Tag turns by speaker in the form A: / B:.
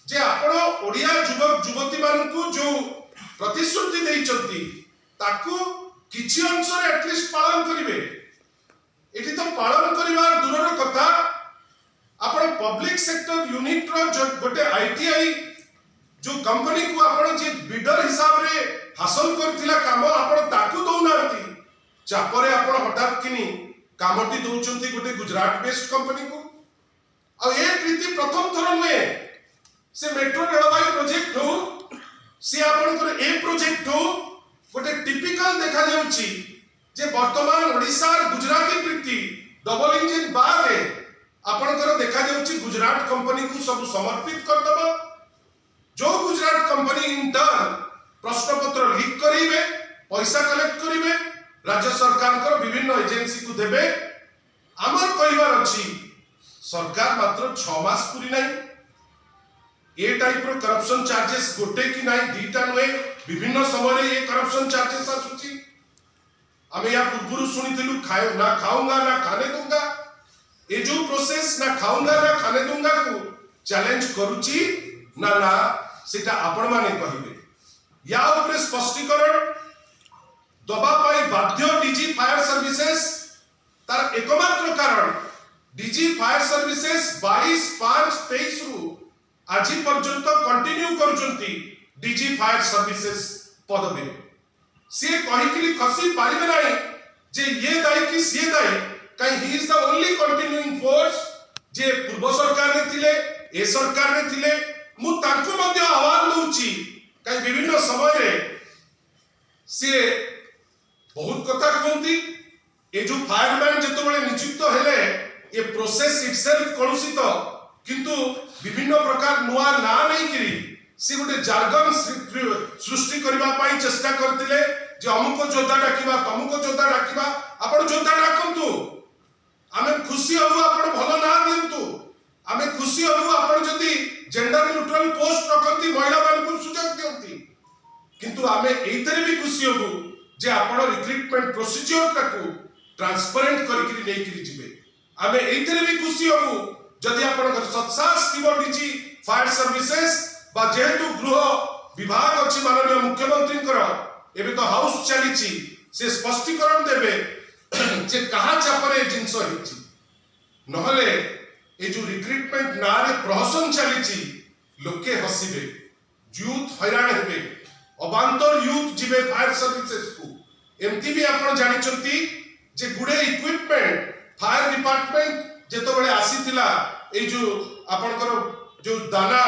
A: जे आपण ओडिया युवक युवती मानकु जो प्रतिश्रुति देइचंती ताकू किछि अंश रे एटलिस्ट पालन करिवे। एठी तो पालन करिवार दूरर कथा आपण पब्लिक सेक्टर यूनिट रो जो गोटे आईटीआई जो कंपनी को आपण जे बिडर हिसाब रे हासिल करथिला काम आपण ताकू दउनांती चापरे आपण हठात किनी कामटी दउचंती गोटे गुजरात बेस्ड कंपनी को। आ ए प्रीति प्रथम थर में से मेट्रो रेलवे प्रोजेक्ट हो से आपनकर ए प्रोजेक्ट हो गोटे टिपिकल देखा जाउची जे वर्तमान ओडिसा गुजराती प्रीति डबल इंजन बारे आपनकर देखा जाउची गुजरात कंपनी को सब समर्पित कर दबो। जो गुजरात कंपनी इंटर्न प्रश्न पत्र लीक करिवे पैसा कलेक्ट करिवे राज्य सरकार कर विभिन्न एजेंसी को देबे। आमर कहबार अछि सरकार मात्र 6 मास पूरी नहीं ए टाइप रो करप्शन चार्जेस गोटे कि नहीं दीटा नुए विभिन्न समय ये करप्शन चार्जेस आसुची। आमे या पूर्व सुनिथिलु ना खाऊंगा ना खाने दूंगा ए जो प्रोसेस ना खाऊंगा ना खाने दूंगा को चैलेंज करूची ना सेटा आपण माने कहिबे। या ऊपर स्पष्टीकरण दबा पाई बाध्य डीजी फायर सर्विसेज तार एकमात्र कारण डीजी फायर सर्विसेज 22/5/23 रु आज पर्यंत कंटिन्यू करूचंती डीजी फायर सर्विसेज पदवी से कहिकली खसी पारिबे नाही जे ये दाई कि से दाई काई he is the only continuing force जे पूर्व सरकार रे थिले ए सरकार रे थिले मु तांको मध्ये आह्वान दउची काई विभिन्न समय रे से बहुत कथा कहंती ए जो फायरमैन जतबेले नियुक्त हेले ए प्रोसेस इटसेल्फ कलुषित किंतु विभिन्न प्रकार नुआ ना नहीं करी से गोटे जार्गन सृष्टि करबा पाई चेष्टा करतिले जे अमुक जोद्धा डाकिबा तमुक जोद्धा डाकिबा आपण जोद्धा डाकंतु आमे खुशी हबु आपण भलो ना दियंतु आमे खुशी हबु आपण जदी जेंडर न्यूट्रल पोस्ट रखंती महिला मानकु सुजोग दियंती किंतु आमे एइतरे भी खुशी हबु जे आपण रिक्रूटमेंट प्रोसीजर ताकू ट्रांसपेरेंट करिकरी नेकरी जिवे। आमे एइतरे भी खुशी हबु जदि आपण सत्सास थिबो डीजी फायर सर्विसेज बा जेहेतु गृह विभाग अछि माननीय मुख्यमंत्री कर एबे तो हाउस चलीची से स्पष्टीकरण देबे जे कहा चापरे जिंस हिची नहले ए जो रिक्रूटमेंट नारे प्रहसन चलीची लोके हसिबे यूथ हैरान हेबे अबांतर यूथ जिबे फायर सर्विसेज को एमती भी आपण जानि चंती जे गुडे इक्विपमेंट फायर डिपार्टमेंट जेतो बळे आसीतिला ए जो आपनकर जो दाना